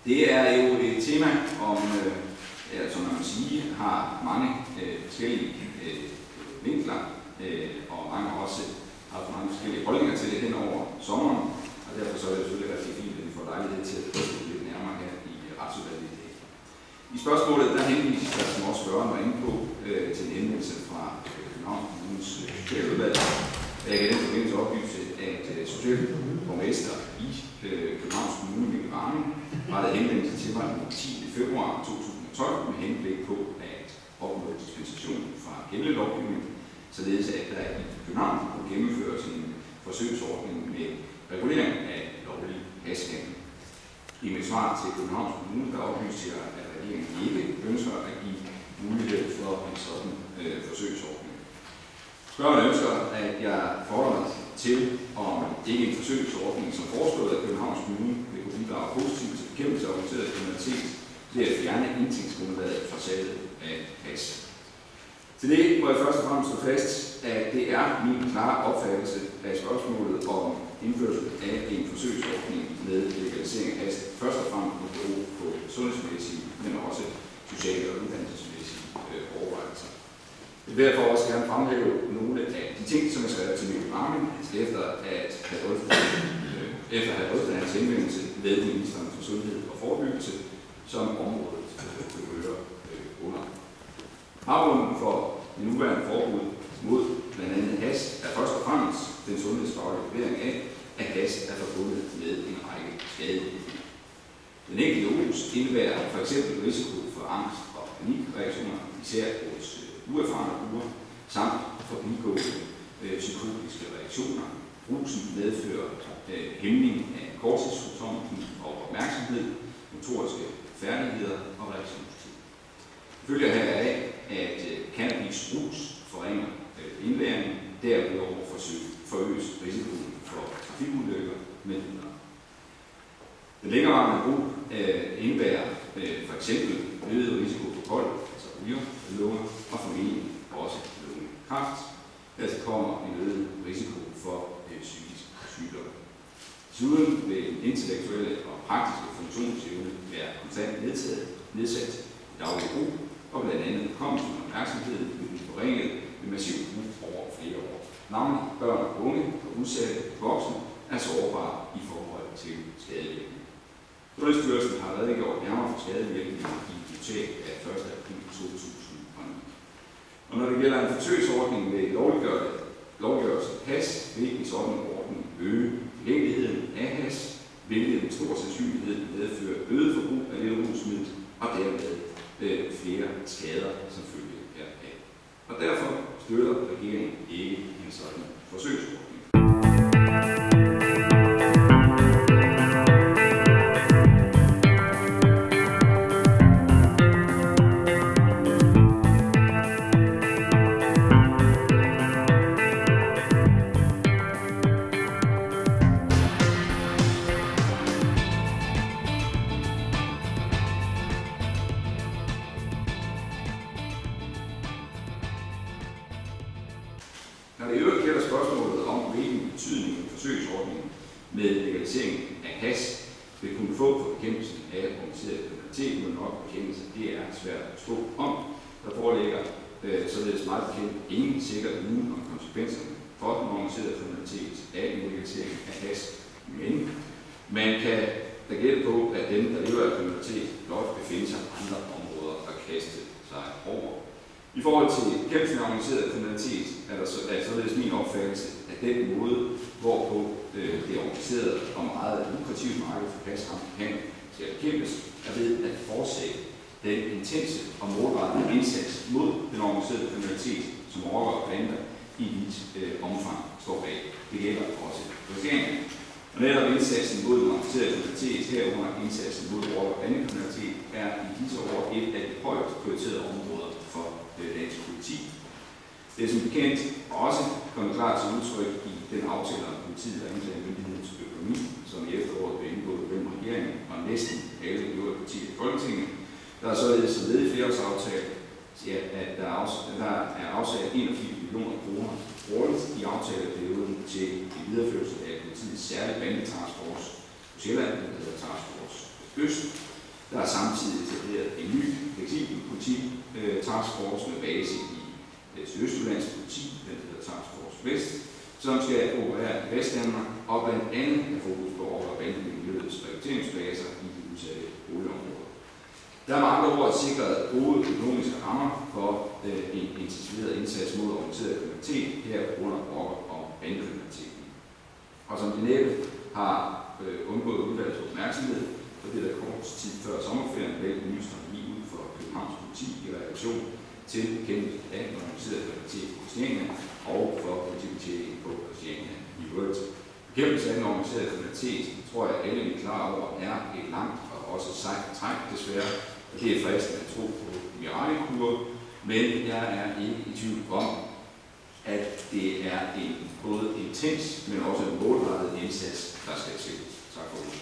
Det er jo et tema, som man kan sige, har mange forskellige vinkler, og mange også har haft mange forskellige holdninger til det hen over sommeren, og derfor så er det selvfølgelig rigtig fint, at vi får lejlighed til at drøfte det lidt nærmere her i Retsudvalget i dag. I spørgsmålet der henvises der, som også spørgeren var inde på, til en henvendelse fra Københavns Kommunes socialudvalg. Jeg kan i den forbindelse oplyse, at socialborgmester i Københavns Kommune, Mikkel Warming, rettede henvendelse til mig den 10. februar 2012 med henblik på at opnå dispensation fra gældende lovgivning, således at der i København kunne gennemføres en forsøgsordning med regulering af lovlig hashhandel. I mit svar til Københavns Kommune, der oplyste jeg, at regeringen ikke ønsker at give mulighed for en sådan forsøgsordning. Spørgeren ønsker, at jeg forholder mig til, om ikke en forsøgsordning, som foreslået af Københavns Kommune, vil kunne bidrage positivt til bekæmpelse af organiseret kriminalitet ved at fjerne indtægtsgrundlaget fra salget af hash. Til det må jeg først og fremmest slå fast, at det er min klare opfattelse af spørgsmålet om indførsel af en forsøgsordning med legalisering af hash først og fremmest må bero på sundhedsmæssige, men også sociale og uddannelsesmæssige overvejelser. Jeg vil derfor også gerne fremhæve nogle af de ting, som jeg skrev til Mikkel Warming, efter at have drøftet hans henvendelse med ministeren for Sundhed og Forebyggelse, som området vil høre under. Baggrunden for det nuværende forbud mod blandt andet hash er først og fremmest den sundhedsfaglige vurdering af, at hash er forbundet med en række skadevirkninger. Den enkelte rus indebærer f.eks. risiko for angst og panikreaktioner, især hos uerfarne brugere, samt forbigående psykotiske reaktioner. Rusen medfører hæmning af korttidshukommelsen og opmærksomhed, motoriske færdigheder og reaktionstid. Det følger heraf, at cannabisrus forringer indlæringen, derudover forøges risikoen for trafikulykker med videre. Den længerevarende brug indebærer f.eks. øget risiko for kold, altså ryger, lunger og formentlig også lungekræft. Dertil kommer en øget risiko for psykisk sygdom. Desuden vil den intellektuelle og praktiske funktionsevne være konstant nedsat i daglig brug, og blandt andet hukommelsen og opmærksomheden vil blive forringet ved massiv brug over flere år. Navnlig børn og unge og udsatte voksne er sårbare i forhold til skadevirkninger. Sundhedsstyrelsen har redegjort nærmere for skadevirkninger i et notat af 1. april 2009. Og når det gælder en forsøgsordning med lovliggørelse af hash, vil en sådan ordning øge tilgængeligheden af hash, hvilket med stor sandsynlighed medfører øget forbrug af dette rusmiddel og dermed flere skader som følge heraf. Og derfor støtter regeringen ikke en sådan forsøgsordning. Når det i øvrigt gælder spørgsmålet om, hvilken betydning en forsøgsordning med legalisering af hash vil kunne få for bekæmpelsen af organiseret kriminalitet, må nok bekendelse, det er svært at forstå om. Der foreligger således meget bekendt ingen sikker viden om konsekvenserne for den organiserede kriminalitet af en legalisering af hash. Men man kan da gætte på, at dem, der lever af kriminalitet, blot befinder sig på andre områder at kaste sig over. I forhold til bekæmpelsen af organiseret kriminalitet er der således min opfattelse, at den måde, hvorpå det organiserede og meget lukrative marked for hashhandel skal bekæmpes, er ved at fortsætte den intense og målrettede indsats mod den organiserede kriminalitet, som rockere og bander i vidt omfang står bag. Det gælder også regeringen. Og netop indsatsen mod den organiserede kriminalitet, herunder indsatsen mod rocker- og bandekriminalitet, er i disse år et af de højt prioriterede områder for dansk politi. Det er som bekendt også kommet klart til udtryk i den aftale om politiet og anklagemyndighedens økonomi, som i efteråret blev indgået mellem regeringen og næsten alle øvrige partier i Folketinget. Der er således som led i flerårsaftale, at der er afsat 81 millioner kroner årligt i aftaleperioden til en videreførelse af politiets særlige bandetaskforce på Sjælland, der hedder Taskforce Øst, Der er samtidig etableret en ny fleksibel politi-taskforce med base i Sydøstjyllands politi, den hedder Taskforce Vest, som skal operere i Vestdanmark og blandt andet have fokus på rocker- og bandemiljøets rekrutteringsbaser i de udsatte boligområder. Der er med andre ord sikret gode økonomiske rammer for en intensiveret indsats mod organiseret kriminalitet, herunder rocker- og bandekriminaliteten. Og som det næppe har undgået udvalgets opmærksomhed, så bliver der kort tid før sommerferien valgt en ny strategi ud for Københavns politi i relation til bekæmpelse af organiseret kriminalitet på Christiania og for politibetjeningen på Christiania i øvrigt. Bekæmpelse af den organiserede kriminalitet, tror jeg alle vi er klar over, er et langt og også sejt træk desværre. Og det er fristende at tro på mirakelkur, men jeg er ikke i tvivl om, at det er en både intens, men også en målrettet indsats, der skal til. Tak for ordet.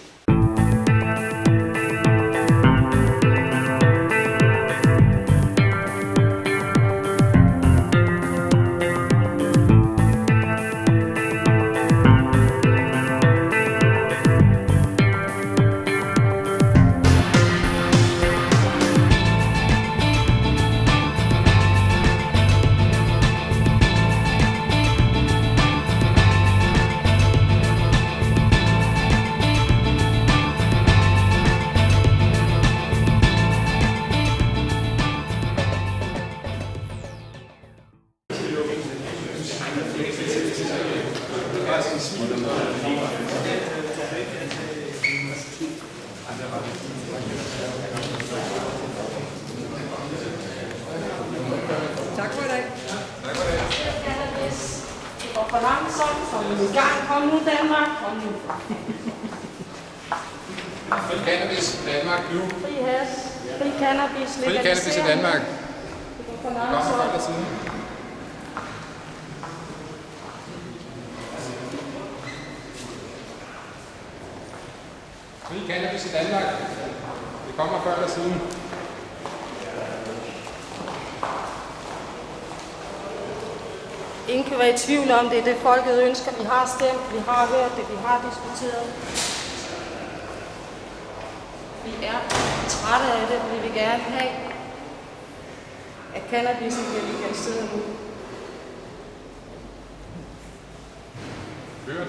Tak for i dag. Det går for langsomt, så vi er i gang. Kom nu, Danmark. Kom nu. Fri cannabis i Danmark nu. Fri hash. Fri cannabis. Fri cannabis i Danmark. Det går for Det kommer før eller langsomt. siden. Fri cannabis i Danmark. Det kommer før eller siden. Ingen kan være i tvivl om, det er det, folket ønsker. Vi har stemt, vi har hørt det, vi har diskuteret. Vi er trætte af det, vi vil gerne have, at cannabisen bliver legaliseret nu. Hørt.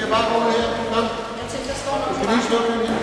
Bare gå her. Kom. Jeg tænker, der står noget. Skal vi slukke den her?